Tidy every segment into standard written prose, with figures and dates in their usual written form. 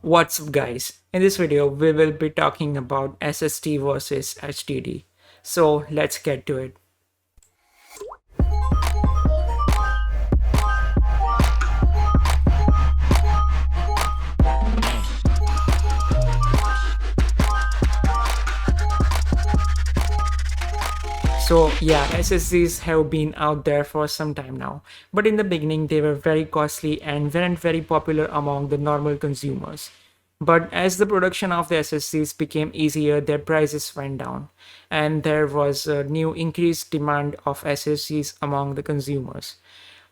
What's up guys? In this video we will be talking about SSD versus HDD. So let's get to it. So yeah, SSDs have been out there for some time now, but in the beginning they were very costly and weren't very popular among the normal consumers. But as the production of the SSDs became easier, their prices went down, and there was a new increased demand of SSDs among the consumers.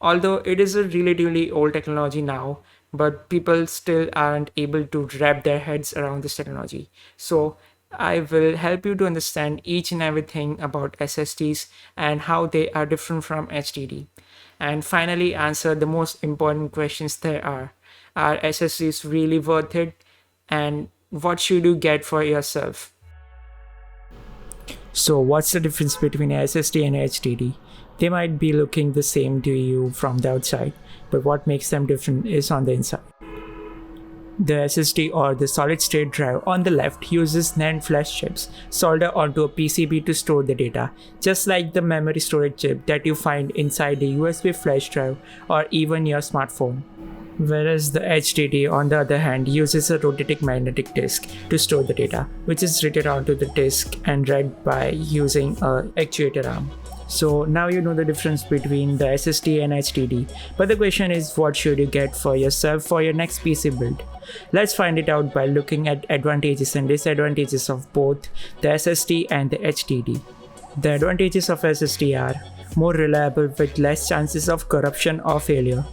Although it is a relatively old technology now, but people still aren't able to wrap their heads around this technology. So I will help you to understand each and everything about SSDs and how they are different from HDD. And finally answer the most important questions there are. Are SSDs really worth it? And what should you get for yourself? So what's the difference between SSD and HDD? They might be looking the same to you from the outside, but what makes them different is on the inside. The SSD or the solid state drive on the left uses NAND flash chips soldered onto a PCB to store the data, just like the memory storage chip that you find inside a USB flash drive or even your smartphone. Whereas the HDD, on the other hand, uses a rotating magnetic disk to store the data, which is written onto the disk and read by using a actuator arm. So now you know the difference between the SSD and HDD, but the question is, what should you get for yourself for your next PC build? Let's find it out by looking at advantages and disadvantages of both the SSD and the HDD. The advantages of SSD are more reliable with less chances of corruption or failure.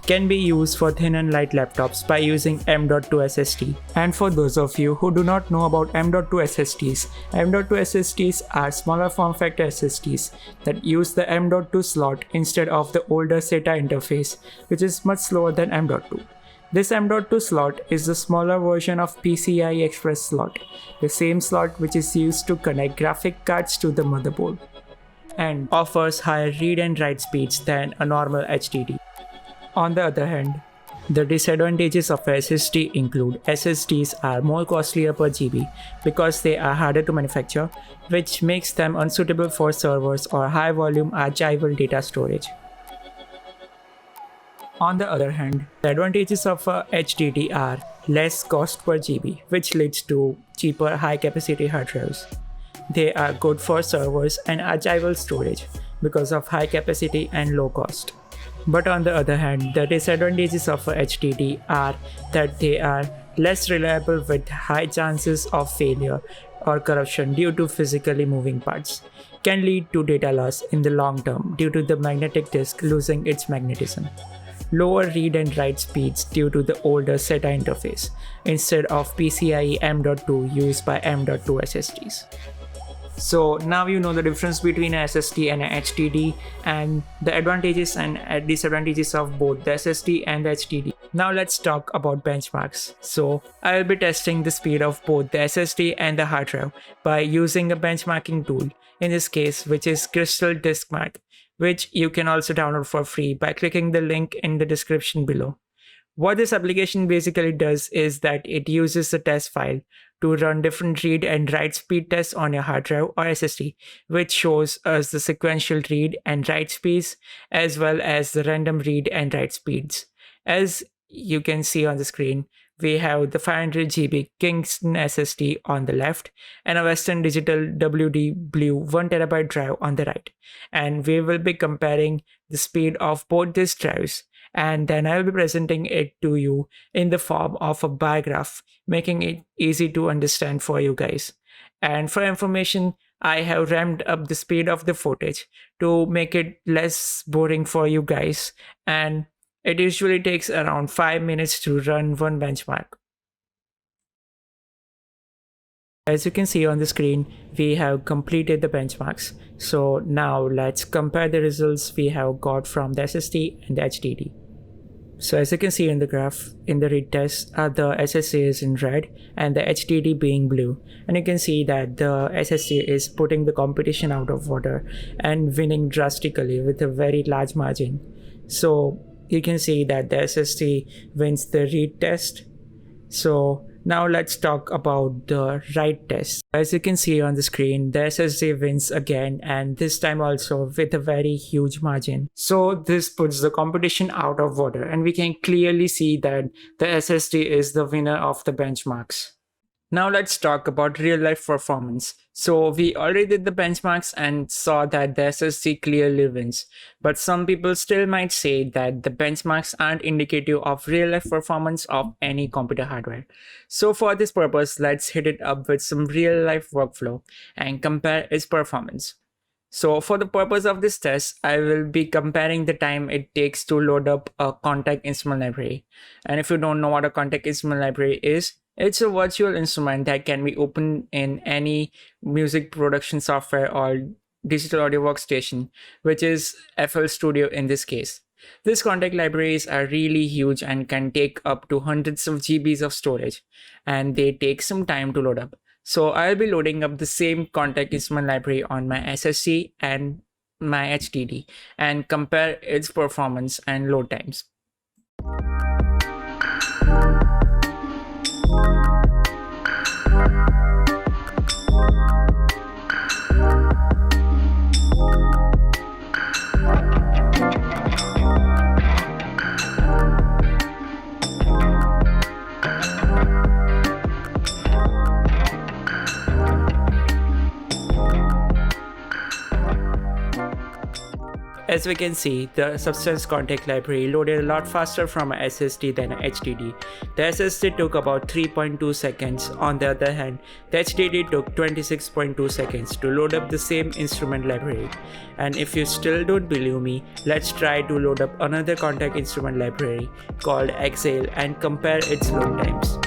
Can be used for thin and light laptops by using M.2 SSD. And for those of you who do not know about M.2 SSDs, M.2 SSDs are smaller form factor SSDs that use the M.2 slot instead of the older SATA interface, which is much slower than M.2. This M.2 slot is the smaller version of PCI Express slot, the same slot which is used to connect graphic cards to the motherboard, and offers higher read and write speeds than a normal HDD. On the other hand, the disadvantages of SSD include SSDs are more costlier per GB because they are harder to manufacture, which makes them unsuitable for servers or high volume archival data storage. On the other hand, the advantages of a HDD are less cost per GB, which leads to cheaper high capacity hard drives. They are good for servers and archival storage because of high capacity and low cost. But on the other hand, the disadvantages of a HDD are that they are less reliable with high chances of failure or corruption due to physically moving parts, can lead to data loss in the long term due to the magnetic disk losing its magnetism, lower read and write speeds due to the older SATA interface instead of PCIe M.2 used by M.2 SSDs. So now you know the difference between an SSD and an HDD and the advantages and disadvantages of both the SSD and the HDD. Now let's talk about benchmarks. So I will be testing the speed of both the SSD and the hard drive by using a benchmarking tool, in this case which is Crystal Disk Mark, which you can also download for free by clicking the link in the description below. What this application basically does is that it uses a test file to run different read and write speed tests on your hard drive or SSD, which shows us the sequential read and write speeds as well as the random read and write speeds. As you can see on the screen, we have the 500 GB Kingston SSD on the left and a Western Digital WD Blue 1TB drive on the right. And we will be comparing the speed of both these drives, and then I will be presenting it to you in the form of a bar graph, making it easy to understand for you guys. And for information, I have ramped up the speed of the footage to make it less boring for you guys, and it usually takes around 5 minutes to run one benchmark. As you can see on the screen, we have completed the benchmarks. So now let's compare the results we have got from the SSD and the HDD. So as you can see in the graph, in the read test, the SSD is in red and the HDD being blue. And you can see that the SSD is putting the competition out of water and winning drastically with a very large margin. So you can see that the SSD wins the read test So now let's talk about the write test. As you can see on the screen, the SSD wins again, and this time also with a very huge margin. So this puts the competition out of order, and we can clearly see that the SSD is the winner of the benchmarks. Now let's talk about real life performance. So we already did the benchmarks and saw that the SSD clearly wins. But some people still might say that the benchmarks aren't indicative of real life performance of any computer hardware. So for this purpose, let's hit it up with some real life workflow and compare its performance. So for the purpose of this test, I will be comparing the time it takes to load up a contact instrument library. And if you don't know what a contact instrument library is, it's a virtual instrument that can be opened in any music production software or digital audio workstation, which is FL Studio in this case. These contact libraries are really huge and can take up to hundreds of GBs of storage, and they take some time to load up. So I'll be loading up the same contact instrument library on my SSD and my HDD and compare its performance and load times. As we can see, the Substance Contact Library loaded a lot faster from a SSD than a HDD. The SSD took about 3.2 seconds. On the other hand, the HDD took 26.2 seconds to load up the same instrument library. And if you still don't believe me, let's try to load up another contact instrument library called Exhale and compare its load times.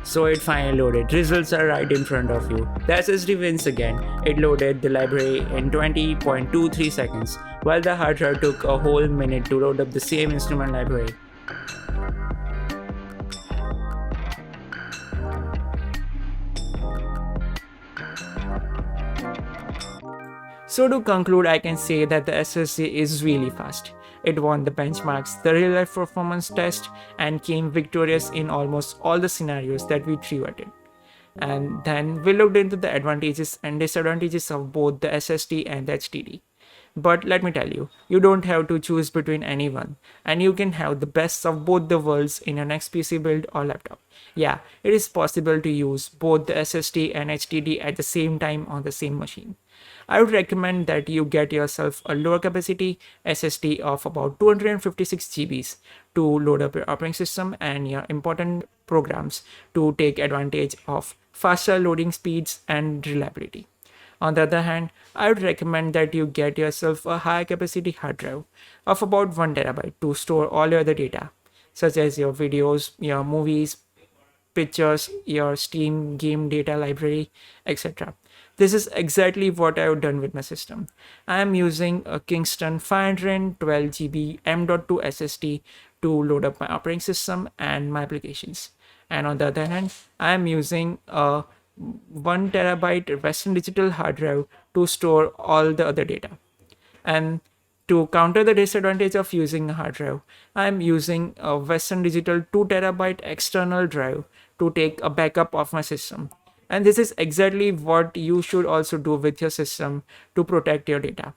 So it finally loaded. Results are right in front of you. The SSD wins again. It loaded the library in 20.23 seconds, while the hard drive took a whole minute to load up the same instrument library. So to conclude, I can say that the SSD is really fast. It won the benchmarks, the real-life performance test, and came victorious in almost all the scenarios that we threw at it. And then we looked into the advantages and disadvantages of both the SSD and the HDD. But let me tell you, you don't have to choose between any one, and you can have the best of both the worlds in your next PC build or laptop. Yeah, it is possible to use both the SSD and HDD at the same time on the same machine. I would recommend that you get yourself a lower capacity SSD of about 256 GBs to load up your operating system and your important programs to take advantage of faster loading speeds and reliability. On the other hand, I would recommend that you get yourself a high capacity hard drive of about 1 terabyte to store all your other data, such as your videos, your movies, pictures, your Steam game data library, etc. This is exactly what I've done with my system. I am using a Kingston 512 GB M.2 SSD to load up my operating system and my applications. And on the other hand, I am using a 1 terabyte Western Digital hard drive to store all the other data. And to counter the disadvantage of using a hard drive, I am using a Western Digital 2 terabyte external drive to take a backup of my system. And this is exactly what you should also do with your system to protect your data.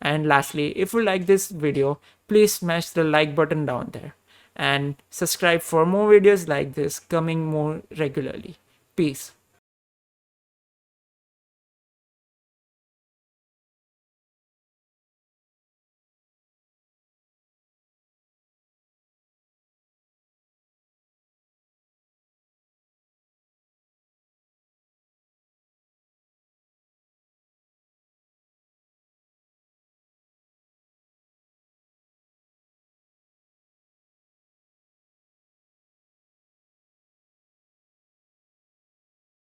And lastly, if you like this video, please smash the like button down there. and subscribe for more videos like this coming more regularly. Peace.